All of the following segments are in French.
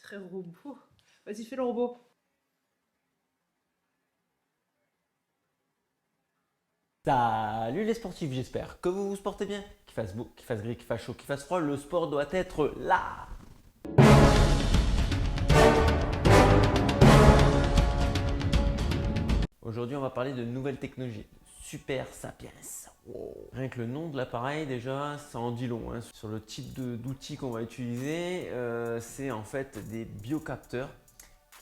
Très robot. Vas-y, fais le robot. Salut les sportifs, j'espère que vous vous portez bien. Qu'il fasse beau, qu'il fasse gris, qu'il fasse chaud, qu'il fasse froid, le sport doit être là. Aujourd'hui, on va parler de nouvelles technologies, Super Sapiens. Wow. Rien que le nom de l'appareil, déjà, ça en dit long hein. Sur le type d'outils qu'on va utiliser. C'est en fait des biocapteurs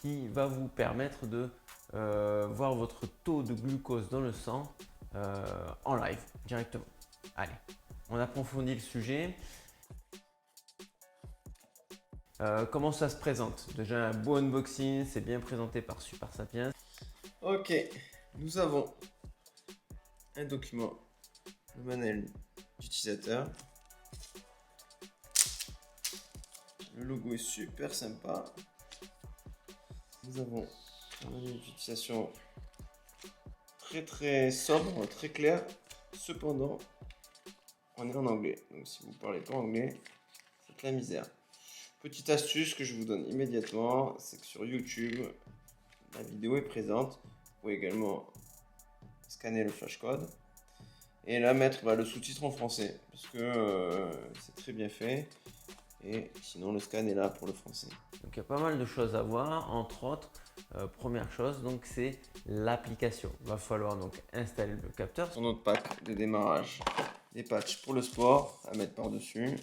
qui va vous permettre de voir votre taux de glucose dans le sang en live directement. Allez, on approfondit le sujet. Comment ça se présente? Déjà un beau unboxing, c'est bien présenté par Super Sapiens. Ok, nous avons un document, le manuel d'utilisateur. Le logo est super sympa. Nous avons un manuel d'utilisation très sobre, très clair. Cependant, on est en anglais. Donc si vous ne parlez pas anglais, c'est la misère. Petite astuce que je vous donne immédiatement, c'est que sur YouTube, la vidéo est présente. Vous pouvez également scanner le flashcode et là mettre le sous-titre en français parce que c'est très bien fait, et sinon le scan est là pour le français. Donc il y a pas mal de choses à voir, entre autres, première chose, donc c'est l'application. Il va falloir donc installer le capteur. Sur notre pack de démarrage, des patchs pour le sport à mettre par-dessus.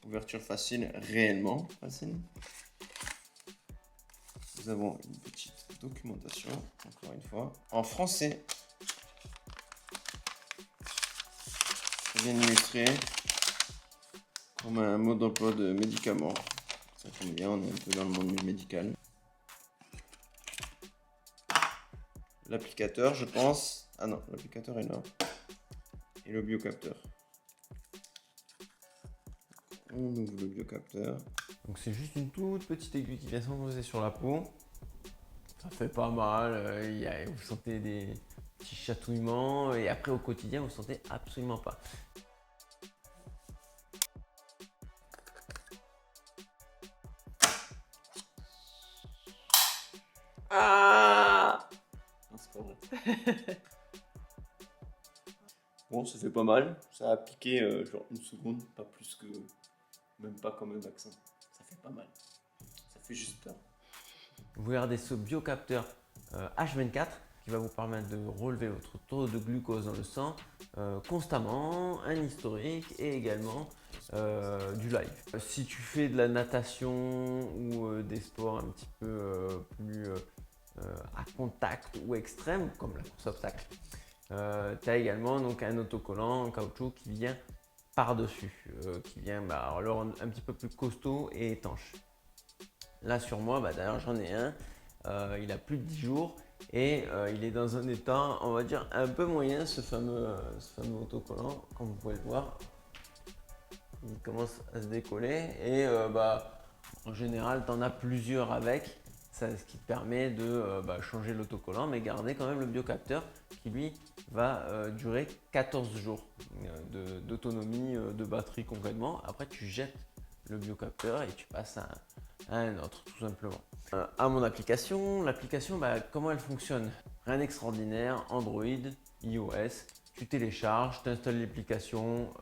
Ouverture facile, réellement facile. Nous avons une petite documentation, encore une fois, en français. C'est bien illustré, comme un mode d'emploi de médicaments. Ça tombe bien, on est un peu dans le monde médical. L'applicateur, je pense. Ah non, l'applicateur est là. Et le biocapteur. On ouvre le biocapteur. Donc c'est juste une toute petite aiguille qui vient s'enfoncer sur la peau. Ça fait pas mal, vous sentez des petits chatouillements et après au quotidien vous sentez absolument pas. Ah non, c'est pas vrai. Bon, ça fait pas mal. Ça a piqué genre une seconde, pas plus que... Même pas comme un vaccin. Ça fait pas mal. Ça fait juste peur. Vous regardez ce biocapteur H24 qui va vous permettre de relever votre taux de glucose dans le sang constamment, un historique et également du live. Si tu fais de la natation ou des sports un petit peu plus à contact ou extrême comme la course à obstacles, tu as également donc un autocollant en caoutchouc qui vient par-dessus, qui vient alors, un petit peu plus costaud et étanche. Là sur moi, d'ailleurs j'en ai un, il a plus de 10 jours et il est dans un état, on va dire, un peu moyen, ce fameux autocollant, comme vous pouvez le voir. Il commence à se décoller et en général tu en as plusieurs avec, ce qui te permet de changer l'autocollant mais garder quand même le biocapteur qui lui va durer 14 jours d'autonomie de batterie concrètement. Après tu jettes le biocapteur et tu passes à un autre tout simplement. À mon application, comment elle fonctionne? Rien d'extraordinaire, Android, iOS, tu télécharges, tu installes l'application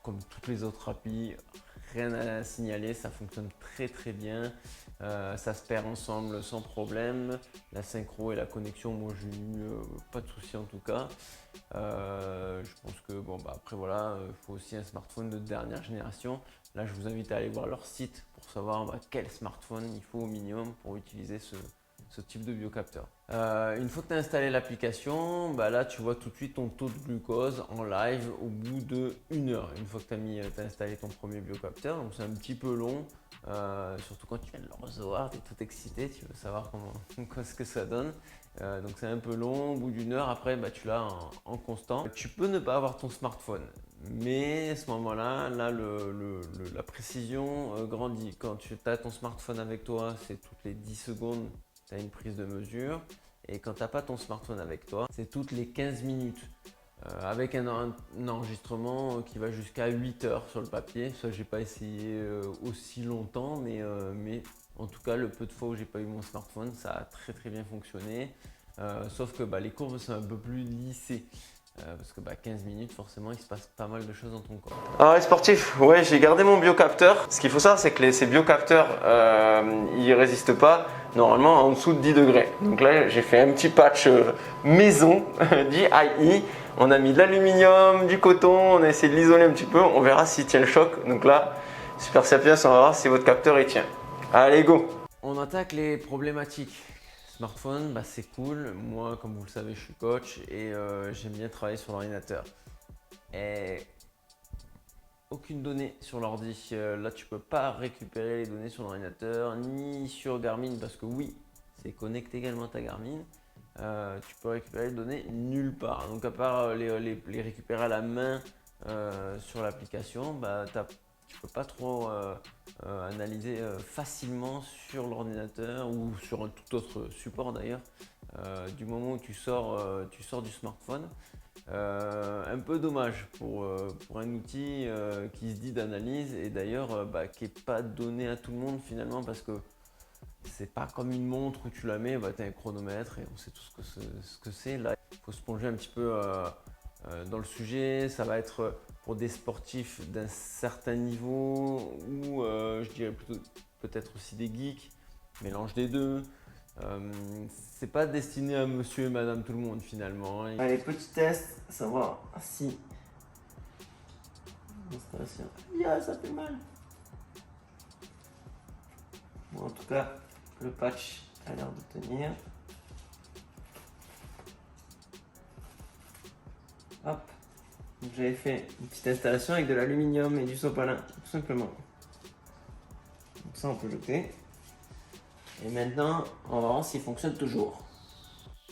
comme toutes les autres applis, rien à signaler, ça fonctionne très bien, ça se perd ensemble sans problème, la synchro et la connexion, moi j'ai eu pas de souci en tout cas. Je pense que après voilà, il faut aussi un smartphone de dernière génération. Là je vous invite à aller voir leur site pour savoir quel smartphone il faut au minimum pour utiliser ce type de biocapteur. Une fois que tu as installé l'application, là tu vois tout de suite ton taux de glucose en live au bout de 1 heure. Une fois que tu as installé ton premier biocapteur, donc c'est un petit peu long, surtout quand tu viens de le recevoir, tu es tout excité, tu veux savoir ce que ça donne. Donc c'est un peu long, au bout d'1 heure, après tu l'as en constant. Tu peux ne pas avoir ton smartphone, mais à ce moment-là, la précision grandit. Quand tu as ton smartphone avec toi, c'est toutes les 10 secondes, tu as une prise de mesure. Et quand tu n'as pas ton smartphone avec toi, c'est toutes les 15 minutes. avec un enregistrement qui va jusqu'à 8 heures sur le papier. Ça, j'ai pas essayé aussi longtemps, mais en tout cas, le peu de fois où j'ai pas eu mon smartphone, ça a très bien fonctionné. Sauf que les courbes sont un peu plus lissées. Parce que 15 minutes, forcément, il se passe pas mal de choses dans ton corps. Alors les sportifs, ouais, j'ai gardé mon biocapteur. Ce qu'il faut savoir, c'est que ces biocapteurs, ils résistent pas normalement en dessous de 10 degrés. Donc là, j'ai fait un petit patch maison, DIY. On a mis de l'aluminium, du coton, on a essayé de l'isoler un petit peu. On verra s'il tient le choc. Donc là, Super Sapiens, on va voir si votre capteur il tient. Allez, go! On attaque les problématiques. Smartphone, c'est cool. Moi, comme vous le savez, je suis coach et j'aime bien travailler sur l'ordinateur. Et aucune donnée sur l'ordi. Là, tu peux pas récupérer les données sur l'ordinateur ni sur Garmin parce que oui, c'est connecté également à ta Garmin. Tu peux récupérer les données nulle part. Donc, à part les récupérer à la main sur l'application, tu peux pas trop analyser facilement sur l'ordinateur ou sur un tout autre support d'ailleurs. Du moment où tu sors du smartphone. Un peu dommage pour un outil qui se dit d'analyse et d'ailleurs qui n'est pas donné à tout le monde finalement parce que c'est pas comme une montre où tu la mets, tu as un chronomètre et on sait tout ce que c'est. Là, il faut se plonger un petit peu dans le sujet. Ça va être pour des sportifs d'un certain niveau ou je dirais plutôt peut-être aussi des geeks, mélange des deux. C'est pas destiné à monsieur et madame tout le monde finalement. Allez, petit test, savoir si l'installation. Ça fait mal. Bon, en tout cas, le patch a l'air de tenir. Hop. Donc j'avais fait une petite installation avec de l'aluminium et du sopalin, tout simplement. Donc ça, on peut jeter. Et maintenant, on va voir s'il fonctionne toujours.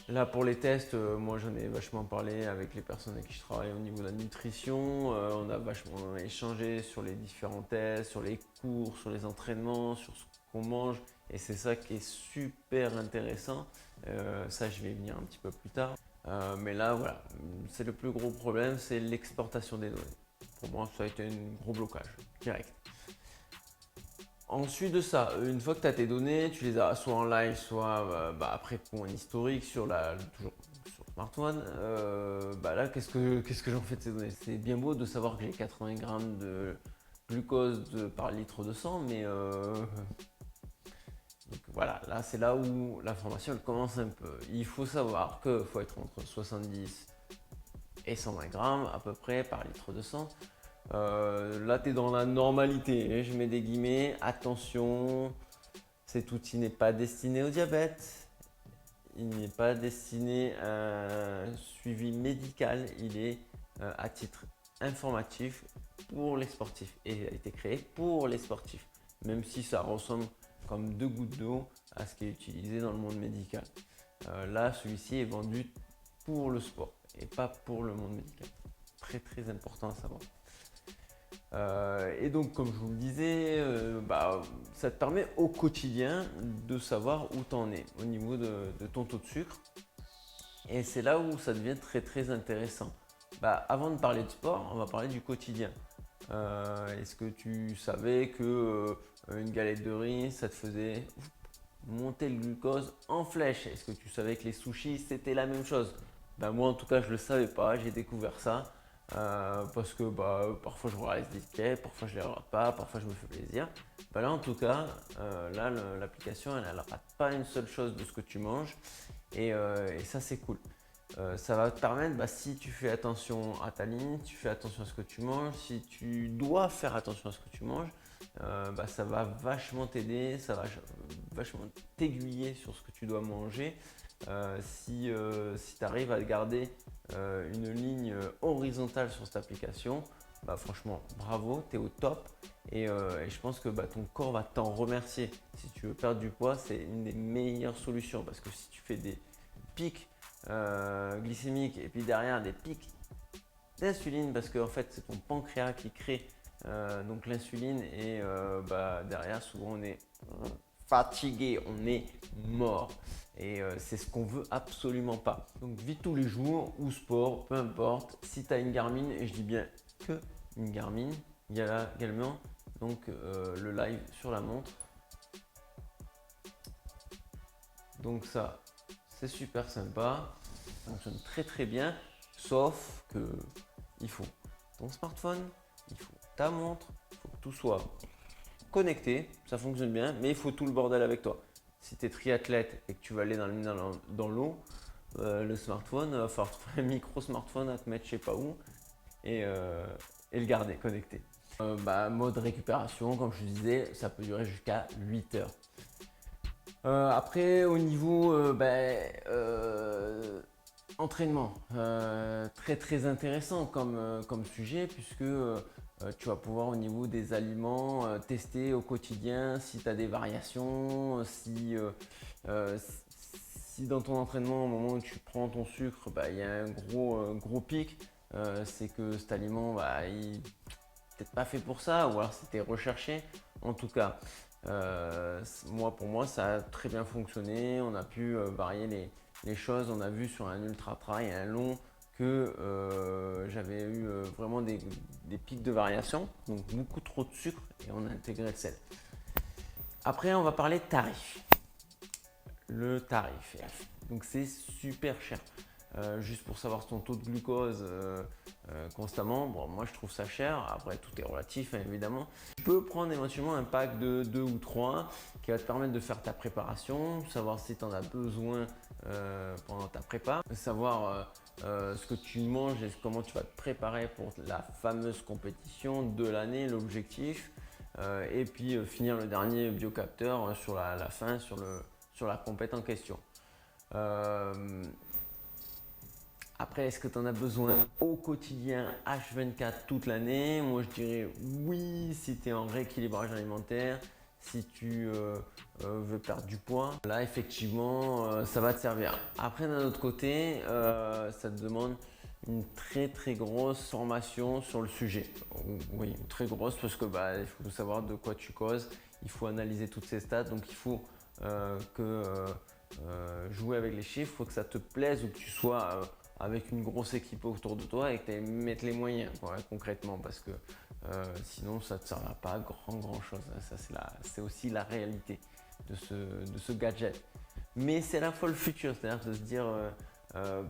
Là pour les tests, moi j'en ai vachement parlé avec les personnes avec qui je travaille au niveau de la nutrition. On a vachement échangé sur les différents tests, sur les cours, sur les entraînements, sur ce qu'on mange. Et c'est ça qui est super intéressant. Ça je vais y venir un petit peu plus tard. Mais là voilà, c'est le plus gros problème, c'est l'exportation des données. Pour moi ça a été un gros blocage, direct. Ensuite de ça, une fois que tu as tes données, tu les as soit en live, soit après pour un historique toujours sur le smartphone. Là, qu'est-ce que j'en fais de ces données? C'est bien beau de savoir que j'ai 80 grammes de glucose par litre de sang, mais donc voilà, là c'est là où l'information commence un peu. Il faut savoir qu'il faut être entre 70 et 120 grammes à peu près par litre de sang. Là, tu es dans la normalité, je mets des guillemets, attention, cet outil n'est pas destiné au diabète, il n'est pas destiné à un suivi médical, il est à titre informatif pour les sportifs et a été créé pour les sportifs, même si ça ressemble comme deux gouttes d'eau à ce qui est utilisé dans le monde médical. Là, celui-ci est vendu pour le sport et pas pour le monde médical. Très important à savoir. Et donc comme je vous le disais, ça te permet au quotidien de savoir où tu en es au niveau de ton taux de sucre. Et c'est là où ça devient très intéressant. Avant de parler de sport, on va parler du quotidien. Est-ce que tu savais que une galette de riz, ça te faisait monter le glucose en flèche? Est-ce que tu savais que les sushis, c'était la même chose? Moi en tout cas, je ne le savais pas, j'ai découvert ça. Parce que parfois je regarde les étiquettes, parfois je les regarde pas, parfois je me fais plaisir. Là en tout cas, l'application elle rate pas une seule chose de ce que tu manges et ça c'est cool. Ça va te permettre, si tu fais attention à ta ligne, tu fais attention à ce que tu manges, si tu dois faire attention à ce que tu manges, ça va vachement t'aider, ça va vachement t'aiguiller sur ce que tu dois manger. Si tu arrives à garder une ligne horizontale sur cette application, franchement bravo, tu es au top et je pense que ton corps va t'en remercier. Si tu veux perdre du poids, c'est une des meilleures solutions parce que si tu fais des pics glycémiques et puis derrière des pics d'insuline parce qu'en fait c'est ton pancréas qui crée donc l'insuline et derrière souvent on est fatigué, on est mort. Et c'est ce qu'on veut absolument pas. Donc vie de tous les jours ou sport, peu importe. Si tu as une Garmin, et je dis bien que une Garmin, il y a là également donc, le live sur la montre. Donc ça, c'est super sympa. Ça fonctionne très très bien. Sauf que il faut ton smartphone, il faut ta montre, il faut que tout soit connecté. Ça fonctionne bien, mais il faut tout le bordel avec toi. Si tu es triathlète et que tu vas aller dans l'eau, le smartphone, il va falloir trouver un micro smartphone à te mettre je sais pas où et le garder connecté. Mode récupération, comme je te disais, ça peut durer jusqu'à 8 heures. Après, au niveau entraînement, très très intéressant comme sujet puisque tu vas pouvoir au niveau des aliments tester au quotidien si tu as des variations, si dans ton entraînement au moment où tu prends ton sucre, il y a un gros pic, c'est que cet aliment il n'est peut-être pas fait pour ça ou alors c'était recherché. En tout cas, pour moi ça a très bien fonctionné, on a pu varier les choses, on a vu sur un ultra trail et un long que j'avais eu vraiment des pics de variation, donc beaucoup trop de sucre et on a intégré le sel. Après on va parler tarif. Le tarif, donc c'est super cher. Juste pour savoir ton taux de glucose constamment, moi je trouve ça cher, après tout est relatif évidemment. Tu peux prendre éventuellement un pack de 2 ou 3 qui va te permettre de faire ta préparation, savoir si tu en as besoin pendant ta prépa, savoir ce que tu manges et comment tu vas te préparer pour la fameuse compétition de l'année, l'objectif, et puis finir le dernier biocapteur sur la fin, sur la compète en question. Après, est-ce que tu en as besoin au quotidien H24 toute l'année? Moi, je dirais oui si tu es en rééquilibrage alimentaire, si tu veux perdre du poids. Là, effectivement, ça va te servir. Après, d'un autre côté, ça te demande une très très grosse formation sur le sujet. Oui, très grosse parce que il faut savoir de quoi tu causes. Il faut analyser toutes ces stats. Donc, il faut jouer avec les chiffres. Il faut que ça te plaise ou que tu sois avec une grosse équipe autour de toi et que tu aies mettre les moyens concrètement parce que sinon ça ne te servira pas à grand chose. Ça, c'est aussi la réalité de ce gadget. Mais c'est la folle future, c'est-à-dire de se dire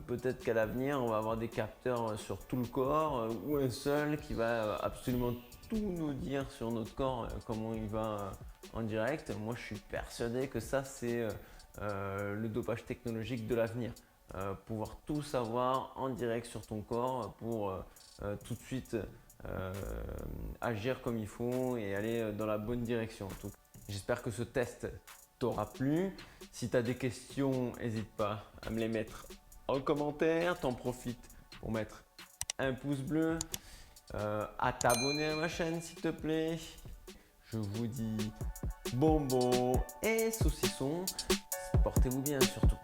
peut-être qu'à l'avenir on va avoir des capteurs sur tout le corps ou un seul qui va absolument tout nous dire sur notre corps, comment il va en direct. Moi je suis persuadé que ça c'est le dopage technologique de l'avenir. Pouvoir tout savoir en direct sur ton corps pour tout de suite agir comme il faut et aller dans la bonne direction. J'espère que ce test t'aura plu. Si tu as des questions, n'hésite pas à me les mettre en commentaire. T'en profites pour mettre un pouce bleu, à t'abonner à ma chaîne s'il te plaît. Je vous dis bonbons et saucissons. Portez-vous bien surtout.